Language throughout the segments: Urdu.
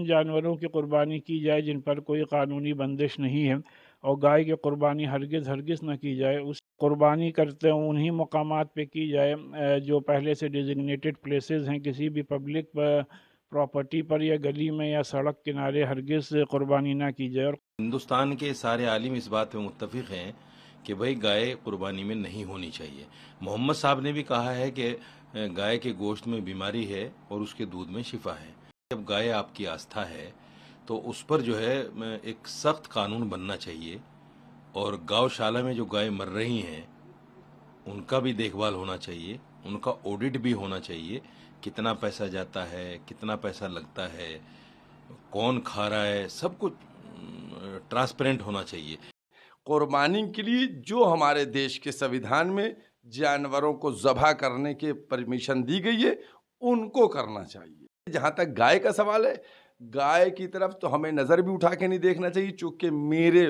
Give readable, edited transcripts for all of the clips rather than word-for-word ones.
جانوروں کی قربانی کی جائے جن پر کوئی قانونی بندش نہیں ہے، اور گائے کی قربانی ہرگز نہ کی جائے۔ اس قربانی کرتے انہی مقامات پہ کی جائے جو پہلے سے ڈیزگنیٹڈ پلیسز ہیں، کسی بھی پبلک پراپرٹی پر یا گلی میں یا سڑک کنارے ہرگز قربانی نہ کی جائے۔ اور ہندوستان کے سارے عالم اس بات پہ متفق ہیں کہ بھائی گائے قربانی میں نہیں ہونی چاہیے۔ محمد صاحب نے بھی کہا ہے کہ گائے کے گوشت میں بیماری ہے اور اس کے دودھ میں شفا ہے۔ جب گائے آپ کی آستھا ہے تو اس پر جو ہے ایک سخت قانون بننا چاہیے، اور گاؤ شالہ میں جو گائے مر رہی ہیں ان کا بھی دیکھ بھال ہونا چاہیے، ان کا آڈٹ بھی ہونا چاہیے، کتنا پیسہ جاتا ہے، کتنا پیسہ لگتا ہے، کون کھا رہا ہے، سب کچھ ٹرانسپیرنٹ ہونا چاہیے۔ قربانی کے لیے جو ہمارے دیش کے سویدھان میں جانوروں کو ذبح کرنے کے پرمیشن دی گئی ہے ان کو کرنا چاہیے۔ جہاں تک گائے کا سوال ہے، گائے کی طرف تو ہمیں نظر بھی اٹھا کے نہیں دیکھنا چاہیے، چونکہ میرے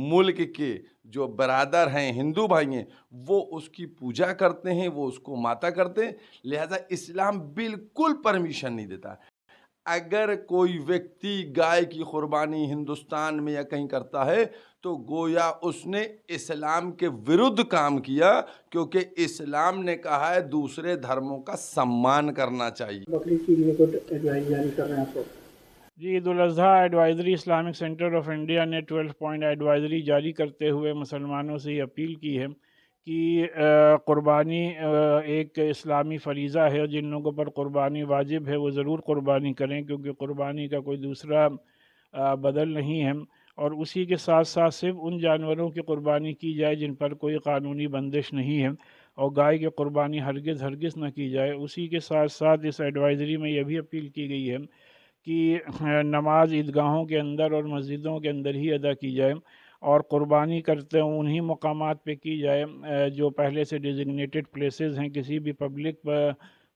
ملک کے جو برادر ہیں، ہندو بھائی ہیں، وہ اس کی پوجا کرتے ہیں، وہ اس کو ماتا کرتے ہیں، لہذا اسلام بالکل پرمیشن نہیں دیتا۔ اگر کوئی ویکتی گائے کی قربانی ہندوستان میں یا کہیں کرتا ہے تو گویا اس نے اسلام کے ورد کام کیا، کیونکہ اسلام نے کہا ہے دوسرے دھرموں کا سمان کرنا چاہیے۔ بقرعید کے لیے کوئی ایڈوائز جاری کر رہے ہیں آپ؟ جی، Eid al-Adha advisory Islamic centre of India نے 12 پوائنٹ ایڈوائزری جاری کرتے ہوئے مسلمانوں سے یہ اپیل کی ہے کہ قربانی ایک اسلامی فریضہ ہے، اور جن لوگوں پر قربانی واجب ہے وہ ضرور قربانی کریں، کیونکہ قربانی کا کوئی دوسرا بدل نہیں ہے۔ اور اسی کے ساتھ ساتھ صرف ان جانوروں کی قربانی کی جائے جن پر کوئی قانونی بندش نہیں ہے، اور گائے کی قربانی ہرگز نہ کی جائے۔ اسی کے ساتھ ساتھ اس ایڈوائزری میں یہ بھی اپیل کی گئی ہے کہ نماز عیدگاہوں کے اندر اور مسجدوں کے اندر ہی ادا کی جائے، اور قربانی کرتے انہی مقامات پہ کی جائے جو پہلے سے ڈیزگنیٹڈ پلیسز ہیں، کسی بھی پبلک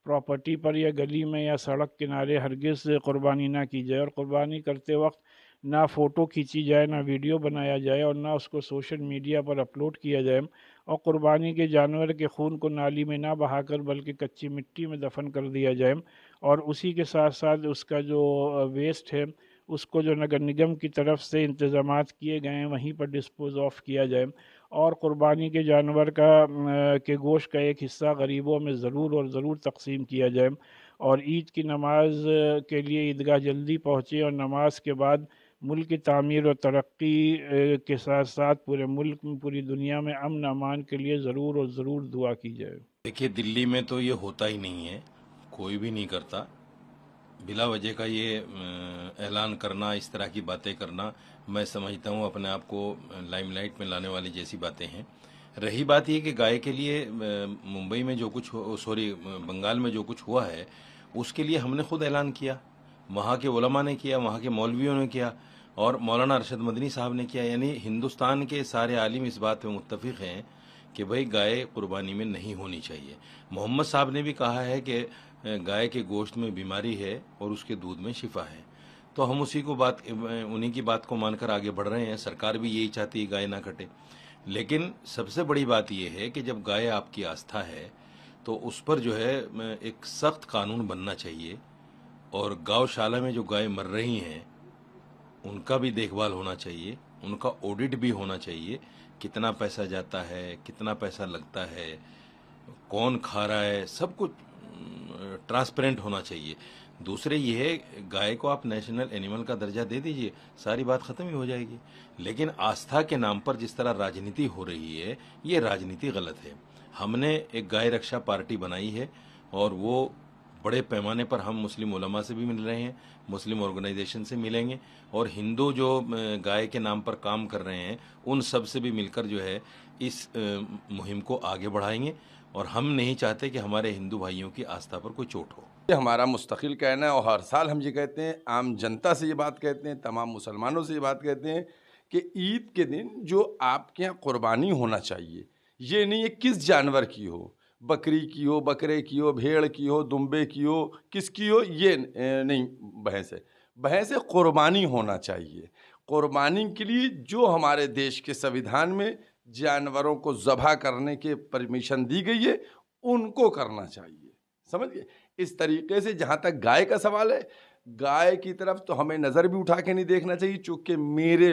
پراپرٹی پر یا گلی میں یا سڑک کنارے ہرگز قربانی نہ کی جائے۔ اور قربانی کرتے وقت نہ فوٹو کھینچی جائے، نہ ویڈیو بنایا جائے، اور نہ اس کو سوشل میڈیا پر اپلوڈ کیا جائے، اور قربانی کے جانور کے خون کو نالی میں نہ بہا کر بلکہ کچی مٹی میں دفن کر دیا جائے، اور اسی کے ساتھ ساتھ اس کا جو ویسٹ ہے اس کو جو نگر نگم کی طرف سے انتظامات کیے گئے ہیں وہیں پر ڈسپوز آف کیا جائے، اور قربانی کے جانور کے گوشت کا ایک حصہ غریبوں میں ضرور تقسیم کیا جائے، اور عید کی نماز کے لیے عیدگاہ جلدی پہنچے، اور نماز کے بعد ملک کی تعمیر و ترقی کے ساتھ ساتھ پورے ملک میں، پوری دنیا میں امن امان کے لیے ضرور دعا کی جائے۔ دیکھیے، دلی میں تو یہ ہوتا ہی نہیں ہے، کوئی بھی نہیں کرتا۔ بلا وجہ کا یہ اعلان کرنا، اس طرح کی باتیں کرنا، میں سمجھتا ہوں اپنے آپ کو لائم لائٹ میں لانے والی جیسی باتیں ہیں۔ رہی بات یہ کہ گائے کے لیے ممبئی میں جو کچھ بنگال میں جو کچھ ہوا ہے اس کے لیے ہم نے خود اعلان کیا، وہاں کے علماء نے کیا، وہاں کے مولویوں نے کیا، اور مولانا ارشد مدنی صاحب نے کیا۔ یعنی ہندوستان کے سارے عالم اس بات پہ متفق ہیں کہ بھائی گائے قربانی میں نہیں ہونی چاہیے۔ محمد صاحب نے بھی کہا ہے کہ گائے کے گوشت میں بیماری ہے اور اس کے دودھ میں شفا ہے، تو ہم انہی کی بات کو مان کر آگے بڑھ رہے ہیں۔ سرکار بھی یہی چاہتی ہے گائے نہ کٹے، لیکن سب سے بڑی بات یہ ہے کہ جب گائے آپ کی آستھا ہے تو اس پر جو ہے ایک سخت قانون بننا چاہیے، اور گاؤ شالہ میں جو گائے مر رہی ہیں ان کا بھی دیکھ بھال ہونا چاہیے، ان کا آڈٹ بھی ہونا چاہیے، کتنا پیسہ جاتا ہے، کتنا پیسہ لگتا ہے، کون کھا رہا ہے، سب کچھ ٹرانسپیرنٹ ہونا چاہیے۔ دوسرے یہ ہے، گائے کو آپ نیشنل اینیمل کا درجہ دے دیجئے، ساری بات ختم ہی ہو جائے گی۔ لیکن آستھا کے نام پر جس طرح راجنیتی ہو رہی ہے، یہ راجنیتی غلط ہے۔ ہم نے ایک گائے رکشا پارٹی بنائی ہے، اور وہ بڑے پیمانے پر ہم مسلم علماء سے بھی مل رہے ہیں، مسلم آرگنائزیشن سے ملیں گے، اور ہندو جو گائے کے نام پر کام کر رہے ہیں ان سب سے بھی مل کر جو ہے اس مہم کو آگے بڑھائیں گے، اور ہم نہیں چاہتے کہ ہمارے ہندو بھائیوں کی آستھا پر کوئی چوٹ ہو۔ یہ ہمارا مستقل کہنا ہے، اور ہر سال ہم یہ کہتے ہیں، عام جنتا سے یہ بات کہتے ہیں، تمام مسلمانوں سے یہ بات کہتے ہیں کہ عید کے دن جو آپ کے یہاں قربانی ہونا چاہیے، یہ نہیں ہے کس جانور کی ہو، بکری کی ہو، بکرے کی ہو، بھیڑ کی ہو، دمبے کی ہو، کس کی ہو، یہ نہیں بحث ہے۔ بحث ہے قربانی ہونا چاہیے۔ قربانی کے لیے جو ہمارے دیش کے سویدھان میں جانوروں کو ذبح کرنے کے پرمیشن دی گئی ہے ان کو کرنا چاہیے، سمجھ گئے؟ اس طریقے سے جہاں تک گائے کا سوال ہے، گائے کی طرف تو ہمیں نظر بھی اٹھا کے نہیں دیکھنا چاہیے، چونکہ میرے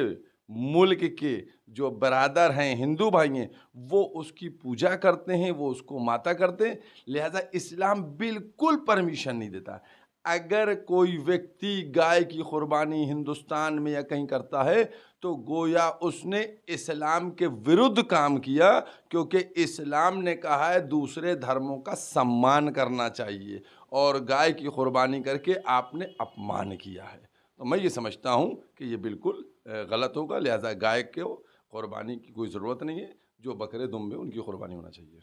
ملک کے جو برادر ہیں، ہندو بھائی ہیں، وہ اس کی پوجا کرتے ہیں، وہ اس کو ماتا کرتے ہیں، لہذا اسلام بالکل پرمیشن نہیں دیتا۔ اگر کوئی ویکتی گائے کی قربانی ہندوستان میں یا کہیں کرتا ہے تو گویا اس نے اسلام کے ورد کام کیا، کیونکہ اسلام نے کہا ہے دوسرے دھرموں کا سمان کرنا چاہیے، اور گائے کی قربانی کر کے آپ نے اپمان کیا ہے۔ تو میں یہ سمجھتا ہوں کہ یہ بالکل غلط ہوگا، لہذا گائے کو قربانی کی کوئی ضرورت نہیں ہے، جو بکرے دمبے ان کی قربانی ہونا چاہیے۔